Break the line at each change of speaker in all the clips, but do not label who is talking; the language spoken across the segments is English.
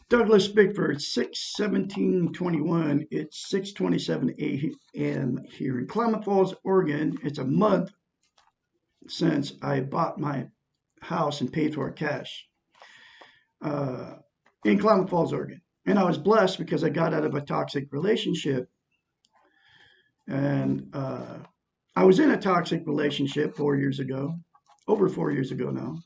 Douglas Bickford, 6/17/21. It's 6:27 a.m. here in Klamath Falls, Oregon. It's a month since I bought my house and paid for it cash uh, in Klamath Falls, Oregon. And I was blessed because I got out of a toxic relationship. And I was in a toxic relationship 4 years ago, over 4 years ago now,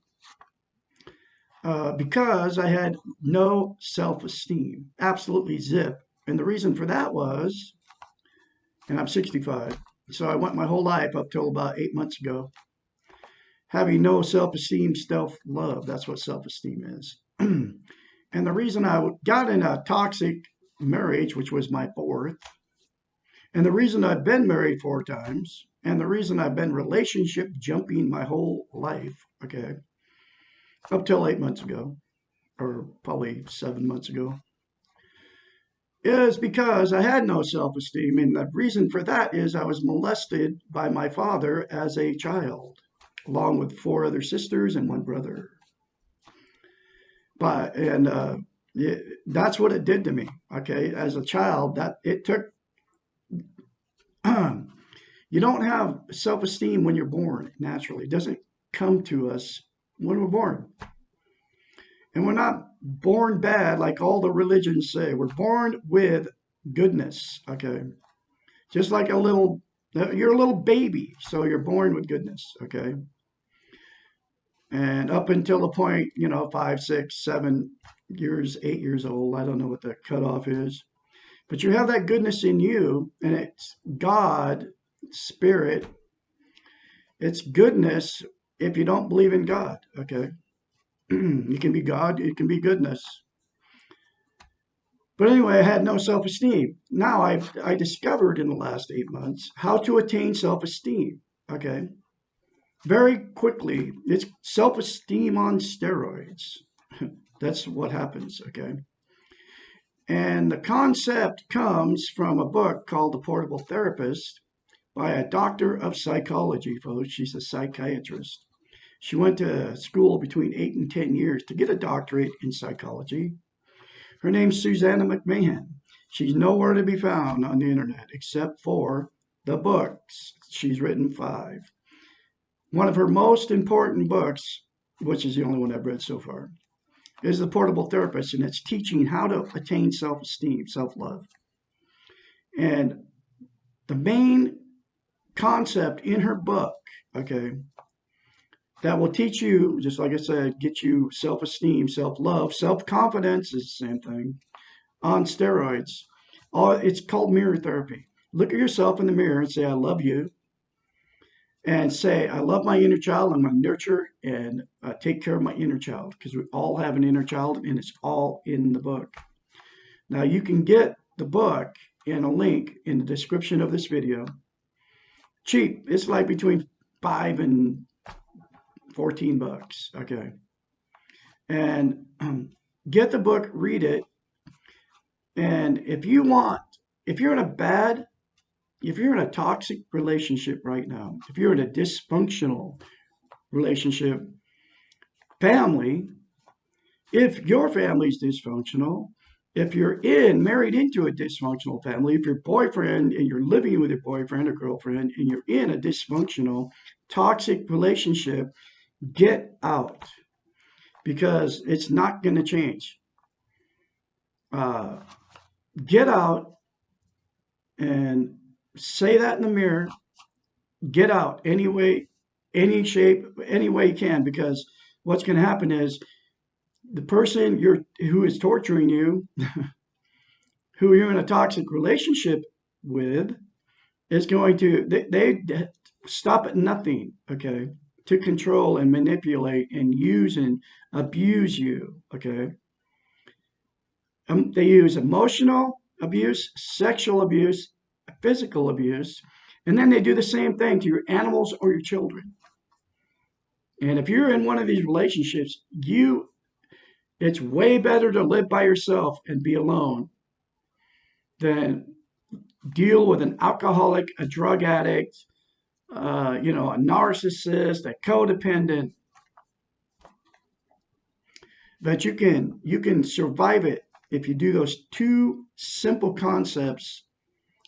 because I had no self-esteem, absolutely zip. And the reason for that was, and I'm 65, so I went my whole life up till about 8 months ago, having no self-esteem, self-love. That's what self-esteem is. And the reason I got in a toxic marriage, which was my fourth, and the reason I've been married 4 times, and the reason I've been relationship jumping my whole life, okay, up till 8 months ago, or probably 7 months ago, is because I had no self-esteem. And the reason for that is I was molested by my father as a child, along with 4 other sisters and 1 brother. That's what it did to me, okay, as a child. That it took, you don't have self-esteem when you're born naturally. It doesn't come to us when we're born. And we're not born bad like all the religions say. We're born with goodness, okay? Just like you're a little baby, so you're born with goodness, okay? And up until the point, 5, 6, 7 years, 8 years old, I don't know what the cutoff is, but you have that goodness in you, and it's God, Spirit. It's goodness if you don't believe in God, okay? You can be God, it can be goodness. But anyway, I had no self-esteem. Now I discovered in the last 8 months how to attain self-esteem, okay? Very quickly. It's self-esteem on steroids. That's what happens, okay? And the concept comes from a book called The Portable Therapist by a doctor of psychology, folks. She's a psychiatrist. She went to school between 8 and 10 years to get a doctorate in psychology. Her name's Susanna McMahon. She's nowhere to be found on the internet except for the books. She's written 5. One of her most important books, which is the only one I've read so far, is The Portable Therapist, and it's teaching how to attain self-esteem, self-love. And the main concept in her book, okay, that will teach you, just like I said, get you self-esteem, self-love, self-confidence is the same thing, on steroids. It's called mirror therapy. Look at yourself in the mirror and say, I love you. And say, I love my inner child. I'm going to nurture and take care of my inner child, because we all have an inner child, and it's all in the book. Now, you can get the book in a link in the description of this video. Cheap. It's like between $5 and $14, okay? And get the book, read it. And if you're in a toxic relationship right now, if you're in a dysfunctional relationship, family, if your family's dysfunctional, if you're married into a dysfunctional family, if your boyfriend and you're living with your boyfriend or girlfriend and you're in a dysfunctional, toxic relationship, get out, because it's not going to change. Get out and say that in the mirror. Get out any way, any shape, any way you can, because what's going to happen is the person who is torturing you, who you're in a toxic relationship with, is going to, they stop at nothing, okay? to control and manipulate and use and abuse you. Okay. They use emotional abuse, sexual abuse, physical abuse, and then they do the same thing to your animals or your children. And if you're in one of these relationships, it's way better to live by yourself and be alone than deal with an alcoholic, a drug addict, a narcissist, a codependent. But you can survive it if you do those two simple concepts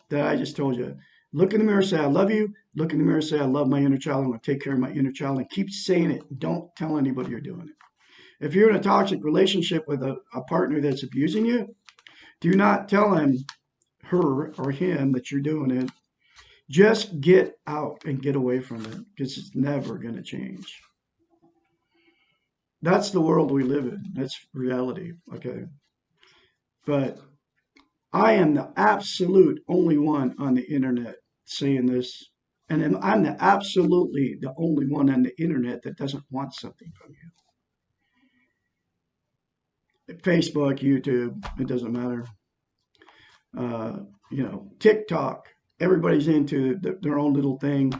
that I just told you. Look in the mirror, say, I love you. Look in the mirror, say, I love my inner child. I'm going to take care of my inner child. And keep saying it. Don't tell anybody you're doing it. If you're in a toxic relationship with a partner that's abusing you, do not tell him, her, or him that you're doing it. Just get out and get away from it because it's never going to change. That's the world we live in. That's reality. Okay. But I am the absolute only one on the internet saying this. And I'm absolutely the only one on the internet that doesn't want something from you. Facebook, YouTube, it doesn't matter. TikTok, everybody's into their own little thing.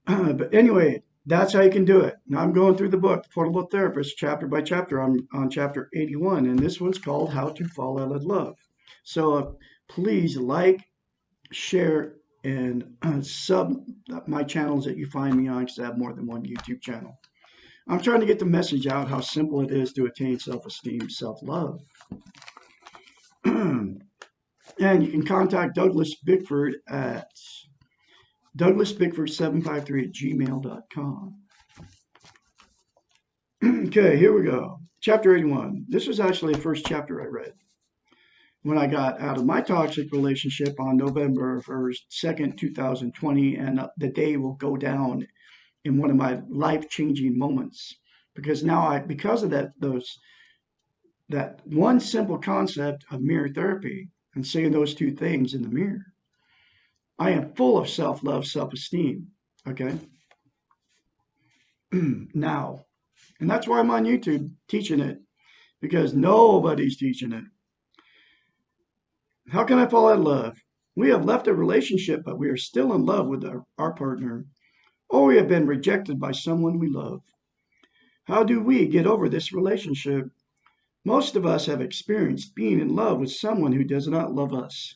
But anyway, that's how you can do it. Now I'm going through the book, The Portable Therapist, chapter by chapter. I'm on chapter 81, and this one's called How to Fall Out of Love. So please like, share, and sub my channels that you find me on, because I have more than one YouTube channel. I'm trying to get the message out how simple it is to attain self-esteem, self-love. And you can contact Douglas Bickford at DouglasBickford753 at gmail.com. Okay, here we go. Chapter 81. This was actually the first chapter I read when I got out of my toxic relationship on November 1st, 2nd, 2020, and the day will go down in one of my life-changing moments. Because now because of that one simple concept of mirror therapy and saying those two things in the mirror, I am full of self-love, self-esteem. Okay? Now. And that's why I'm on YouTube teaching it, because nobody's teaching it. How can I fall in love? We have left a relationship, but we are still in love with our partner, or we have been rejected by someone we love. How do we get over this relationship? Most of us have experienced being in love with someone who does not love us.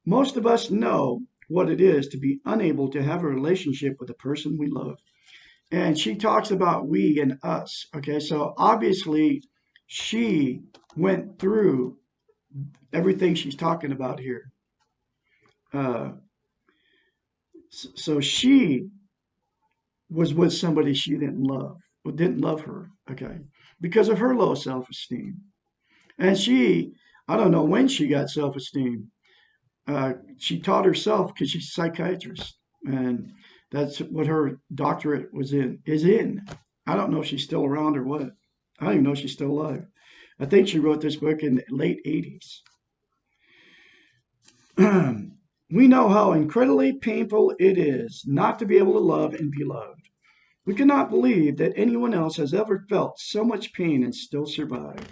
Most of us know what it is to be unable to have a relationship with the person we love. And she talks about we and us. Okay, so obviously she went through everything she's talking about here. So she was with somebody she didn't love, or didn't love her, okay, because of her low self-esteem. And I don't know when she got self-esteem. She taught herself because she's a psychiatrist. And that's what her doctorate is in. I don't know if she's still around or what. I don't even know if she's still alive. I think she wrote this book in the late 80s. We know how incredibly painful it is not to be able to love and be loved. We cannot believe that anyone else has ever felt so much pain and still survived.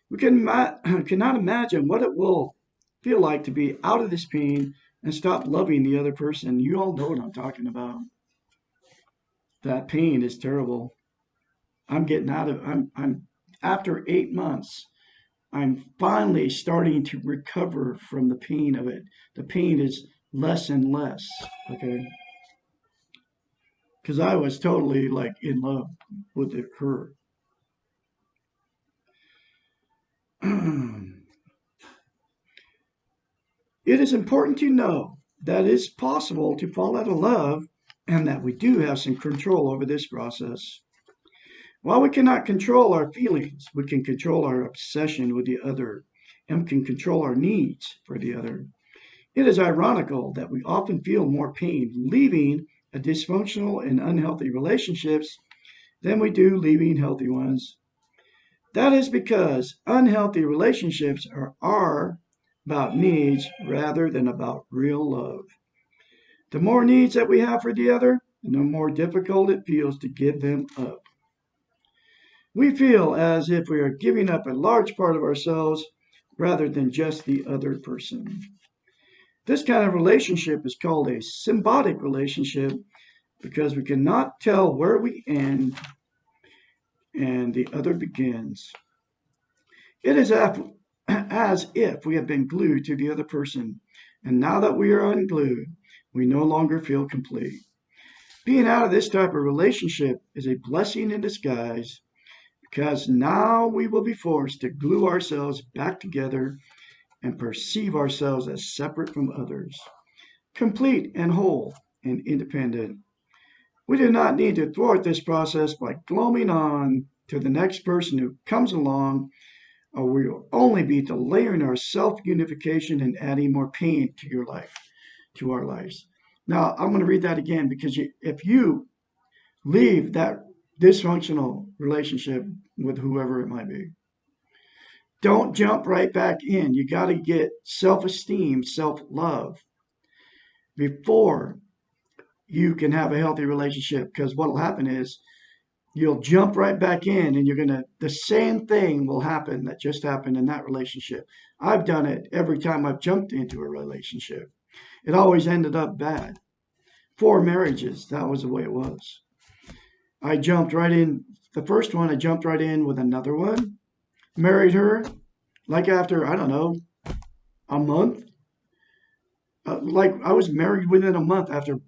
We cannot imagine what it will feel like to be out of this pain and stop loving the other person. You all know what I'm talking about. That pain is terrible. I'm after 8 months, I'm finally starting to recover from the pain of it. The pain is less and less, okay? Because I was totally like in love with her. It is important to know that it's possible to fall out of love and that we do have some control over this process. While we cannot control our feelings, we can control our obsession with the other and can control our needs for the other. It is ironical that we often feel more pain leaving a dysfunctional and unhealthy relationships than we do leaving healthy ones. That is because unhealthy relationships are about needs rather than about real love. The more needs that we have for the other, and the more difficult it feels to give them up. We feel as if we are giving up a large part of ourselves rather than just the other person. This kind of relationship is called a symbiotic relationship because we cannot tell where we end and the other begins. It is as if we have been glued to the other person, and now that we are unglued, we no longer feel complete. Being out of this type of relationship is a blessing in disguise because now we will be forced to glue ourselves back together and perceive ourselves as separate from others, complete and whole and independent. We do not need to thwart this process by glomming on to the next person who comes along, or we will only be delaying our self unification and adding more pain to your life, to our lives. Now, I'm going to read that again because if you leave that dysfunctional relationship with whoever it might be, don't jump right back in. You got to get self esteem, self love before you can have a healthy relationship. Because what will happen is you'll jump right back in and the same thing will happen that just happened in that relationship. I've done it every time I've jumped into a relationship. It always ended up bad. 4 marriages, that was the way it was. I jumped right in. The first one, I jumped right in with another one, married her, like after, I don't know, a month. Like I was married within a month after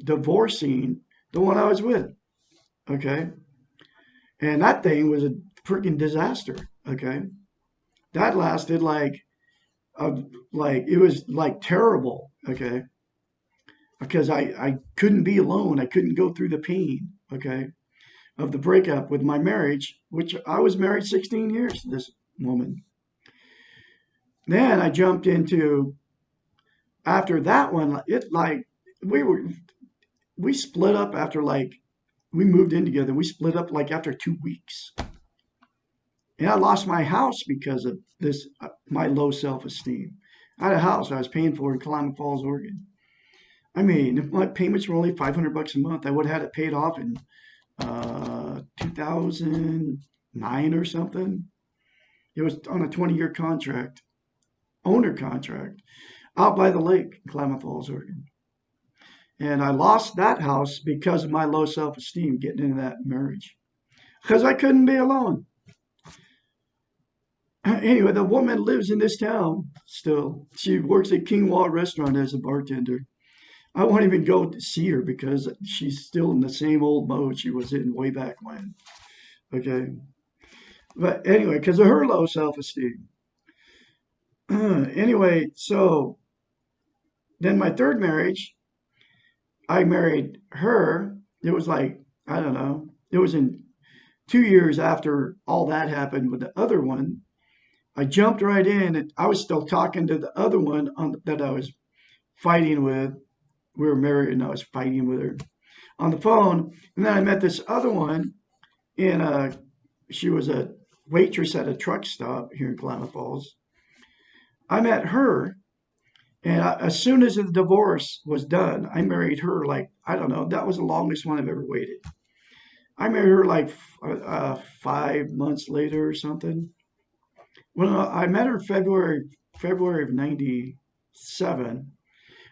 divorcing the one I was with. Okay. And that thing was a freaking disaster. Okay. That lasted uh, like, it was like terrible. Okay. Because I couldn't be alone. I couldn't go through the pain. Okay. Of the breakup with my marriage, which I was married 16 years to this woman. Then I jumped into, after that one, it like, we were, we split up after like, we moved in together. We split up like after 2 weeks. And I lost my house because of this, my low self esteem. I had a house I was paying for in Klamath Falls, Oregon. I mean, if my payments were only $500 a month, I would have had it paid off in 2009 or something. It was on a 20-year contract, owner contract, out by the lake in Klamath Falls, Oregon. And I lost that house because of my low self esteem getting into that marriage. Because I couldn't be alone. Anyway, the woman lives in this town still. She works at Kingwa Restaurant as a bartender. I won't even go to see her because she's still in the same old mode she was in way back when. Okay. But anyway, because of her low self esteem. Anyway, so then my third marriage, I married her. It was like, I don't know, it was in 2 years after all that happened with the other one. I jumped right in and I was still talking to the other one that I was fighting with. We were married and I was fighting with her on the phone. And then I met this other one in she was a waitress at a truck stop here in Klamath Falls. I met her, and as soon as the divorce was done, I married her like, I don't know, that was the longest one I've ever waited. I married her like 5 months later or something. Well, I met her February of '97.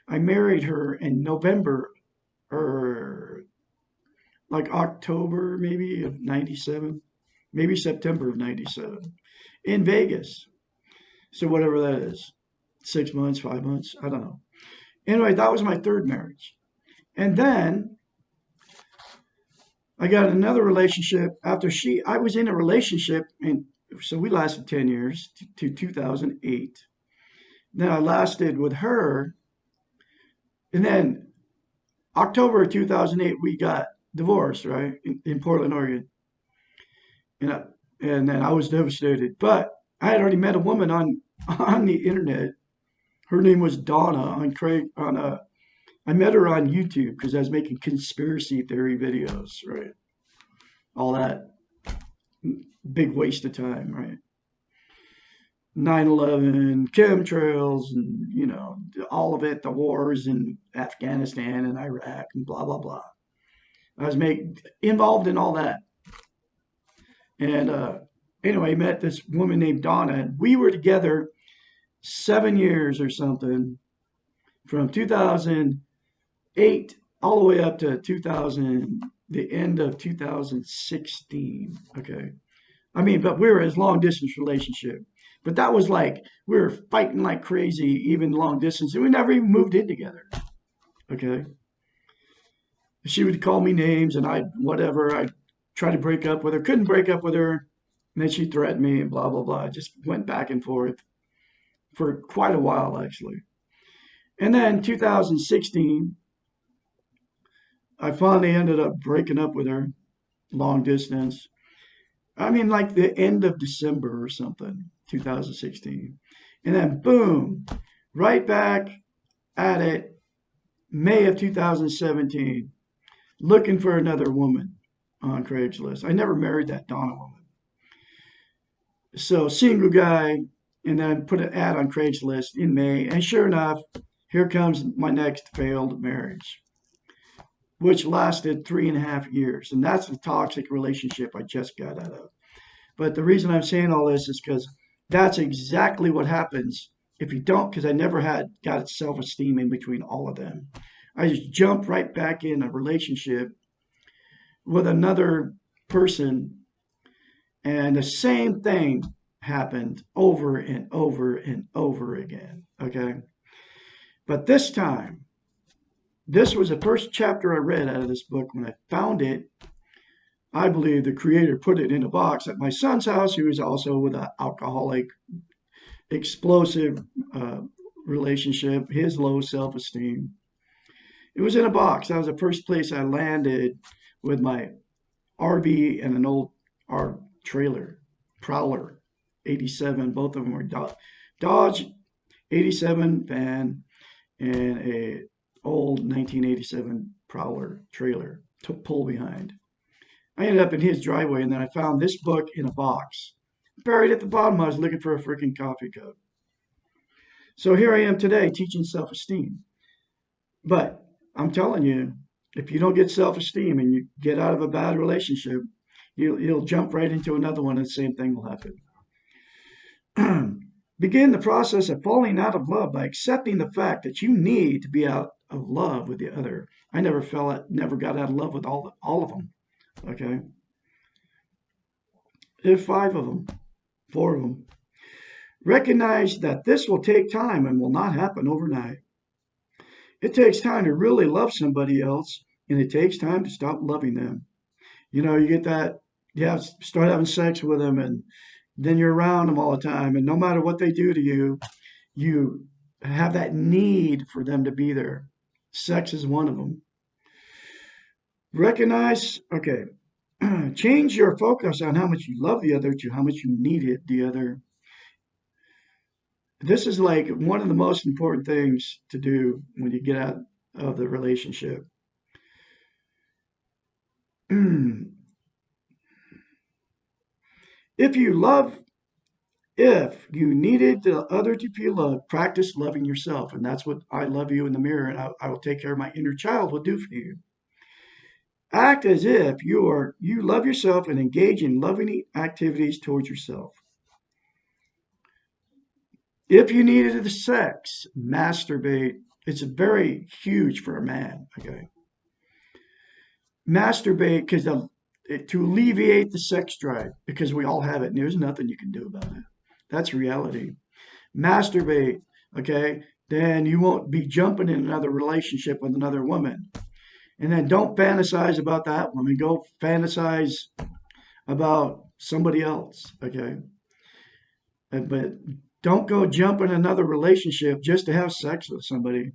I married her in November or like October maybe of '97, maybe September of '97 in Vegas. So whatever that is, 6 months, 5 months, I don't know. Anyway, that was my third marriage. And then I got another relationship after I was in a relationship, and so we lasted 10 years to 2008. Then I lasted with her, and then October of 2008, we got divorced, right, in Portland, Oregon. And, I, and then I was devastated. But I had already met a woman on the internet. Her name was Donna on Craig on I met her on YouTube because I was making conspiracy theory videos, right? All that big waste of time, right? 9/11, chemtrails, and all of it, the wars in Afghanistan and Iraq, and blah blah blah. I was involved in all that. And anyway, I met this woman named Donna, and we were together 7 years or something from 2008 all the way up to 2000, the end of 2016. Okay. I mean, but we were a long distance relationship. But that was like, we were fighting like crazy, even long distance, and we never even moved in together. Okay. She would call me names and I'd try to break up with her, couldn't break up with her. And then she threatened me and blah, blah, blah. Just went back and forth for quite a while, actually. And then 2016, I finally ended up breaking up with her long distance. I mean, like the end of December or something, 2016. And then boom, right back at it, May of 2017, looking for another woman on Craigslist. I never married that Donna woman. So single guy, and then put an ad on Craigslist in May. And sure enough, here comes my next failed marriage, which lasted 3.5 years. And that's the toxic relationship I just got out of. But the reason I'm saying all this is because that's exactly what happens if you don't, because I never had got self-esteem in between all of them. I just jumped right back in a relationship with another person, and the same thing happened over and over and over again. Okay. But this time, this was the first chapter I read out of this book. When I found it, I believe the creator put it in a box at my son's house, who was also with an alcoholic, explosive relationship, his low self esteem. It was in a box. That was the first place I landed with my RV and an old R trailer, Prowler 87. Both of them were Dodge 87 van and a old 1987 Prowler trailer to pull behind. I ended up in his driveway, and then I found this book in a box. Buried at the bottom, I was looking for a freaking coffee cup. So here I am today teaching self-esteem. But I'm telling you, if you don't get self-esteem and you get out of a bad relationship, you'll jump right into another one and the same thing will happen. Begin the process of falling out of love by accepting the fact that you need to be out of love with the other. I never got out of love with all of them. Okay. If 5 of them, 4 of them. Recognize that this will take time and will not happen overnight. It takes time to really love somebody else, and it takes time to stop loving them. You get that, start having sex with them, and then you're around them all the time, and no matter what they do to you, you have that need for them to be there. Sex is one of them. Recognize, okay, change your focus on how much you love the other to how much you needed the other. This is like one of the most important things to do when you get out of the relationship. If you needed the other to feel loved, practice loving yourself. And that's what I love you in the mirror, and I will take care of my inner child will do for you. Act as if you love yourself and engage in loving activities towards yourself. If you needed the sex, masturbate. It's very huge for a man. Okay. Masturbate to alleviate the sex drive, because we all have it and there's nothing you can do about it. That's reality. Masturbate, okay? Then you won't be jumping in another relationship with another woman. And then don't fantasize about that woman. Go fantasize about somebody else, okay? But don't go jump in another relationship just to have sex with somebody.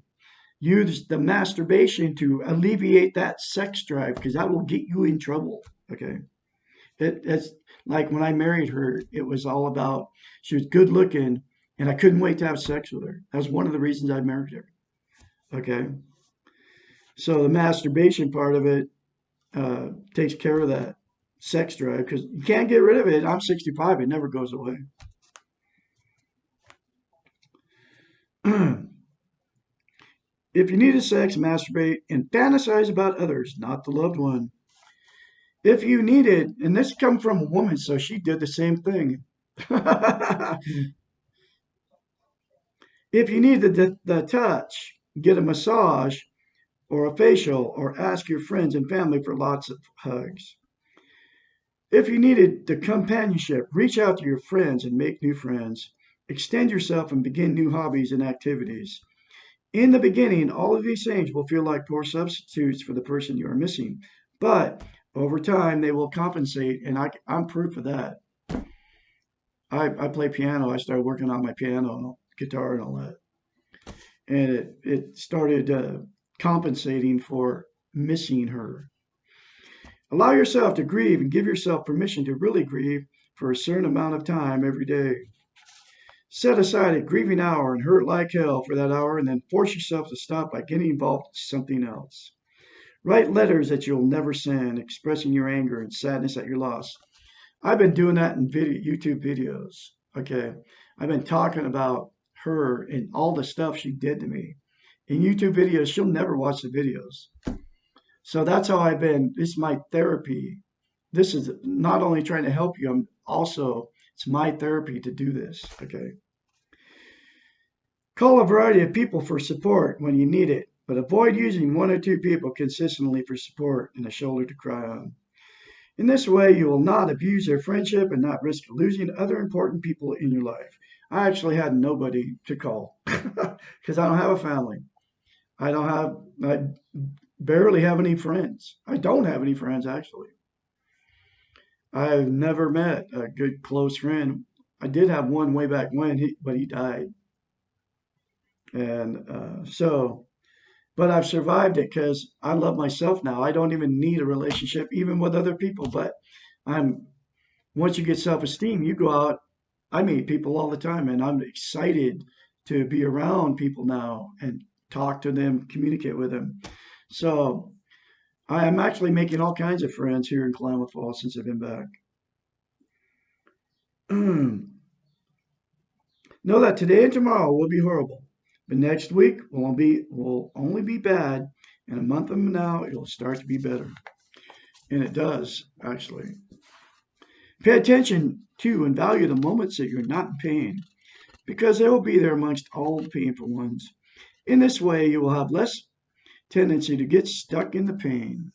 Use the masturbation to alleviate that sex drive, because that will get you in trouble, okay? It's like when I married her, it was all about, she was good looking, and I couldn't wait to have sex with her. That was one of the reasons I married her, okay? So the masturbation part of it takes care of that sex drive, because you can't get rid of it. I'm 65, it never goes away. If you needed sex, masturbate and fantasize about others, not the loved one. If you needed, and this come from a woman, so she did the same thing. If you needed the touch, get a massage or a facial, or ask your friends and family for lots of hugs. If you needed the companionship, reach out to your friends and make new friends. Extend yourself and begin new hobbies and activities. In the beginning, all of these things will feel like poor substitutes for the person you are missing, but over time they will compensate, and I'm proof of that. I play piano. I started working on my piano, guitar, and all that, and it started compensating for missing her. Allow yourself to grieve and give yourself permission to really grieve for a certain amount of time every day. Set aside a grieving hour and hurt like hell for that hour, and then force yourself to stop by getting involved in something else. Write letters that you'll never send, expressing your anger and sadness at your loss. I've been doing that in YouTube videos. Okay. I've been talking about her and all the stuff she did to me. In YouTube videos, she'll never watch the videos. So that's how I've been. This is my therapy. This is not only trying to help you, I'm also, it's my therapy to do this. Okay. Call a variety of people for support when you need it, but avoid using one or two people consistently for support and a shoulder to cry on. In this way, you will not abuse their friendship and not risk losing other important people in your life. I actually had nobody to call because I don't have a family. I barely have any friends. I don't have any friends, actually. I've never met a good close friend. I did have one way back when, but he died. And but I've survived it because I love myself now. I don't even need a relationship, even with other people. But I'm once you get self-esteem, you go out. I meet people all the time, and I'm excited to be around people now and talk to them, communicate with them. So I am actually making all kinds of friends here in Klamath Falls since I've been back. Know that today and tomorrow will be horrible, but next week will only be bad, and a month from now it will start to be better. And it does, actually. Pay attention to and value the moments that you're not in pain, because they will be there amongst all the painful ones. In this way, you will have less tendency to get stuck in the pain.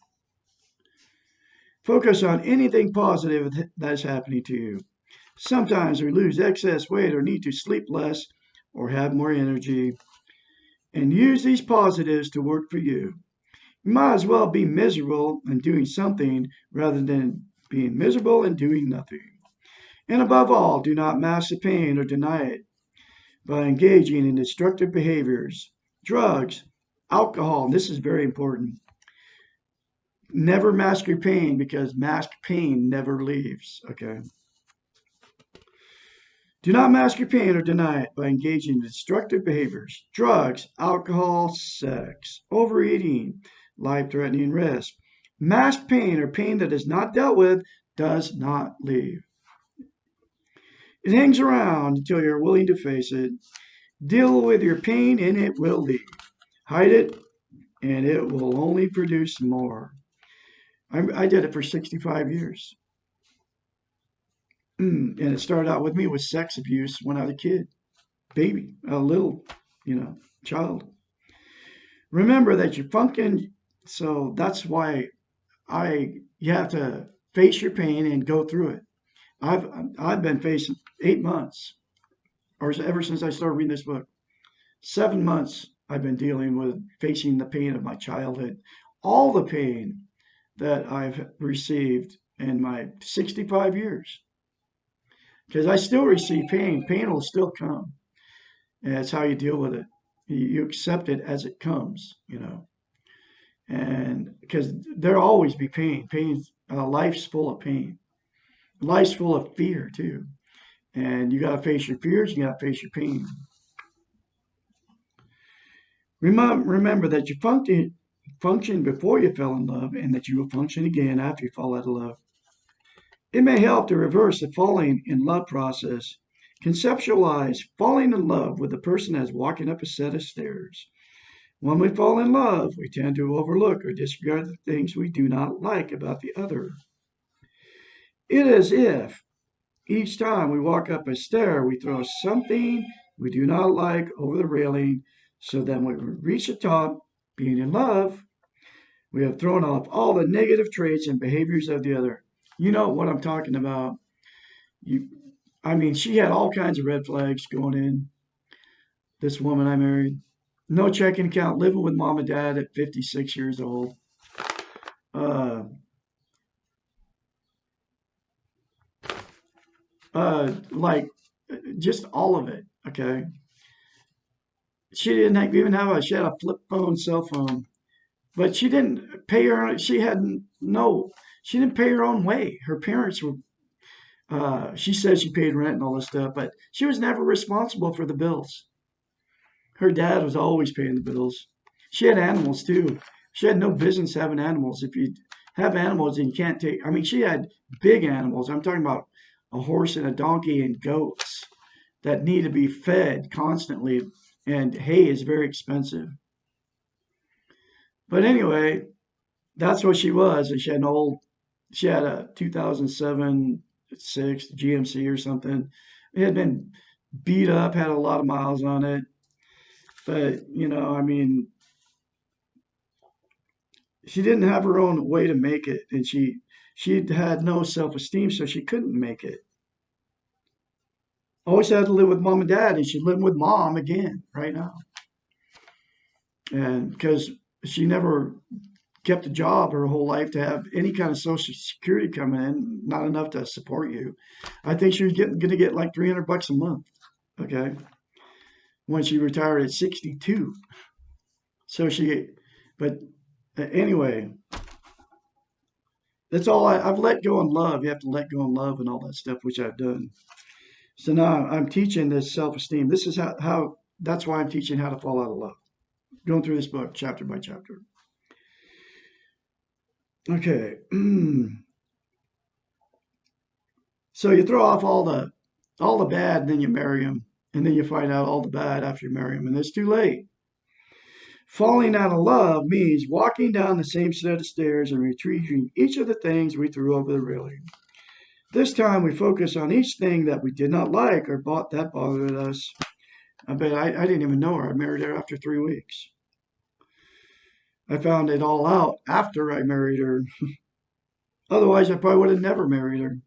Focus on anything positive that is happening to you. Sometimes we lose excess weight or need to sleep less or have more energy. And use these positives to work for you. You might as well be miserable and doing something rather than being miserable and doing nothing. And above all, do not mask the pain or deny it by engaging in destructive behaviors, drugs, alcohol. And this is very important. Never mask your pain because masked pain never leaves. Okay. Do not mask your pain or deny it by engaging in destructive behaviors, drugs, alcohol, sex, overeating, life-threatening risk. Masked pain or pain that is not dealt with does not leave. It hangs around until you're willing to face it. Deal with your pain and it will leave. Hide it and it will only produce more. I did it for 65 years. And it started out with me with sex abuse when I was a kid, baby, a little, child. Remember that you're function, so that's why you have to face your pain and go through it. I've been facing 8 months, or ever since I started reading this book, 7 months I've been dealing with facing the pain of my childhood, all the pain that I've received in my 65 years. Because I still receive pain. Pain will still come. And that's how you deal with it. You accept it as it comes. And because there'll always be pain. Life's full of pain. Life's full of fear, too. And you got to face your fears. You got to face your pain. Remember that you function before you fell in love and that you will function again after you fall out of love. It may help to reverse the falling in love process. Conceptualize falling in love with the person as walking up a set of stairs. When we fall in love, we tend to overlook or disregard the things we do not like about the other. It is as if each time we walk up a stair, we throw something we do not like over the railing, so that when we reach the top, being in love, we have thrown off all the negative traits and behaviors of the other. You know what I'm talking about. You, I mean, she had all kinds of red flags going in. This woman I married, no checking account, living with mom and dad at 56 years old. Uh, like just all of it. Okay, she didn't even have a. She had a flip phone, cell phone, but she didn't pay her. She had no. She didn't pay her own way. Her parents were. She said she paid rent and all this stuff, but she was never responsible for the bills. Her dad was always paying the bills. She had animals too. She had no business having animals. If you have animals and you can't take, I mean, she had big animals. I'm talking about a horse and a donkey and goats that need to be fed constantly, and hay is very expensive. But anyway, that's what she was. And she had a 2007, 6 GMC or something. It had been beat up, had a lot of miles on it. But, I mean, she didn't have her own way to make it, and she had no self-esteem, so she couldn't make it. Always had to live with mom and dad, and she's living with mom again right now. And because she never kept a job her whole life to have any kind of social security coming in, not enough to support you. I think she was going to get like $300 a month. Okay, when she retired at 62. So but anyway, that's all I've let go in love. You have to let go in love and all that stuff, which I've done. So now I'm teaching this self-esteem. This is how that's why I'm teaching how to fall out of love. Going through this book chapter by chapter. Okay. So you throw off all the bad, and then you marry him, and then you find out all the bad after you marry him, and it's too late. Falling out of love means walking down the same set of stairs and retrieving each of the things we threw over the railing. This time we focus on each thing that we did not like or that bothered us. I bet I didn't even know her. I married her after 3 weeks. I found it all out after I married her. Otherwise, I probably would have never married her.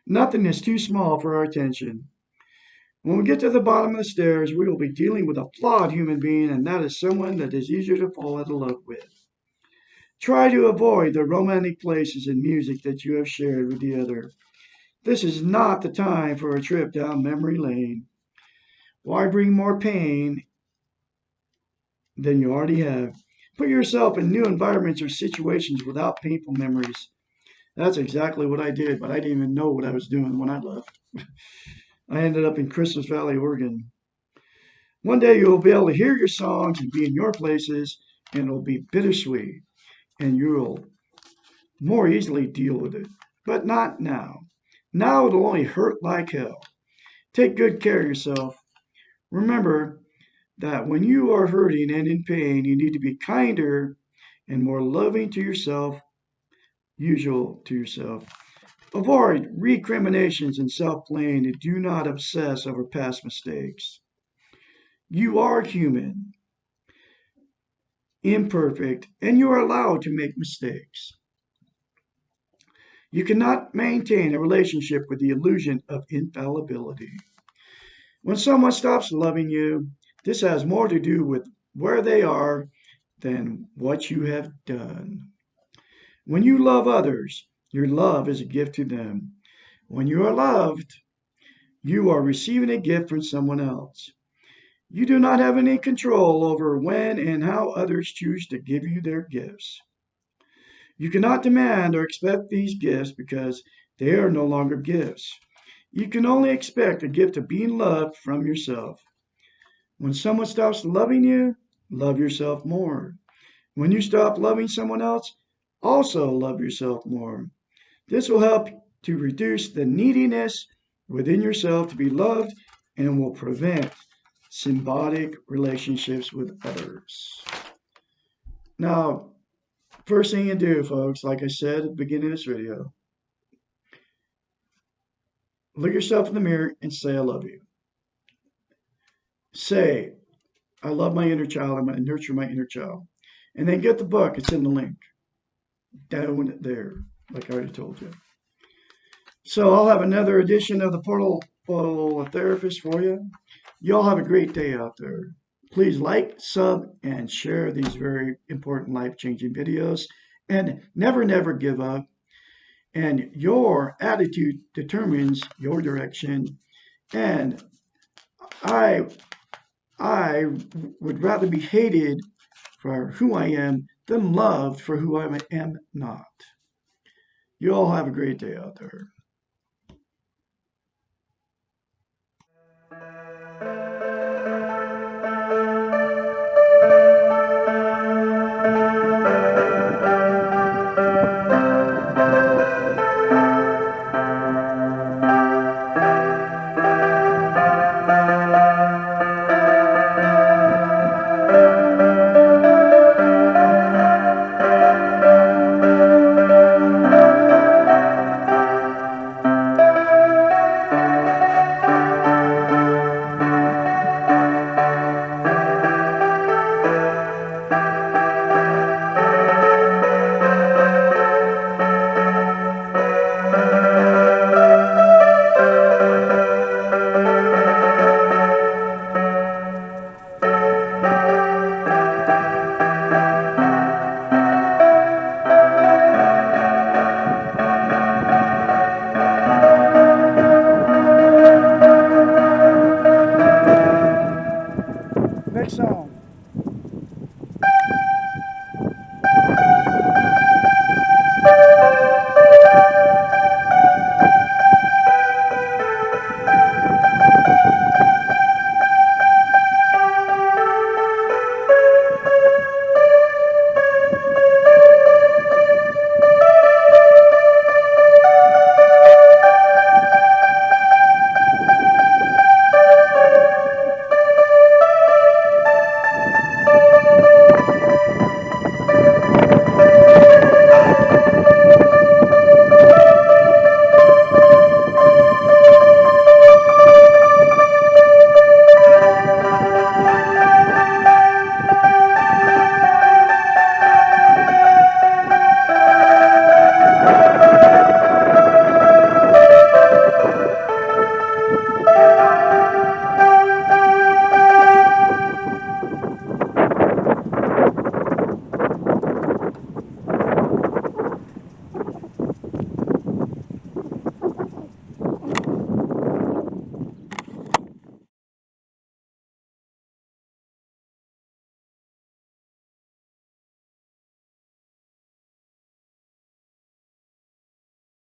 Nothing is too small for our attention. When we get to the bottom of the stairs, we will be dealing with a flawed human being, and that is someone that is easier to fall out of love with. Try to avoid the romantic places and music that you have shared with the other. This is not the time for a trip down memory lane. Why bring more pain than you already have? Put yourself in new environments or situations without painful memories. That's exactly what I did, but I didn't even know what I was doing when I left. I ended up in Christmas Valley, Oregon. One day you will be able to hear your songs and be in your places, and it'll be bittersweet, and you'll more easily deal with it. But not now. Now it'll only hurt like hell. Take good care of yourself. Remember that when you are hurting and in pain, you need to be kinder and more loving to yourself, usual to yourself. Avoid recriminations and self-blame and do not obsess over past mistakes. You are human, imperfect, and you are allowed to make mistakes. You cannot maintain a relationship with the illusion of infallibility. When someone stops loving you, this has more to do with where they are than what you have done. When you love others, your love is a gift to them. When you are loved, you are receiving a gift from someone else. You do not have any control over when and how others choose to give you their gifts. You cannot demand or expect these gifts because they are no longer gifts. You can only expect a gift of being loved from yourself. When someone stops loving you, love yourself more. When you stop loving someone else, also love yourself more. This will help to reduce the neediness within yourself to be loved and will prevent symbiotic relationships with others. Now, first thing you do, folks, like I said at the beginning of this video, look yourself in the mirror and say, I love you. Say, I love my inner child. I'm going to nurture my inner child. And then get the book. It's in the link down there, like I already told you. So I'll have another edition of the Portal Therapist for you. Y'all have a great day out there. Please like, sub, and share these very important life-changing videos. And never, never give up. And your attitude determines your direction. And I I would rather be hated for who I am than loved for who I am not. You all have a great day out there.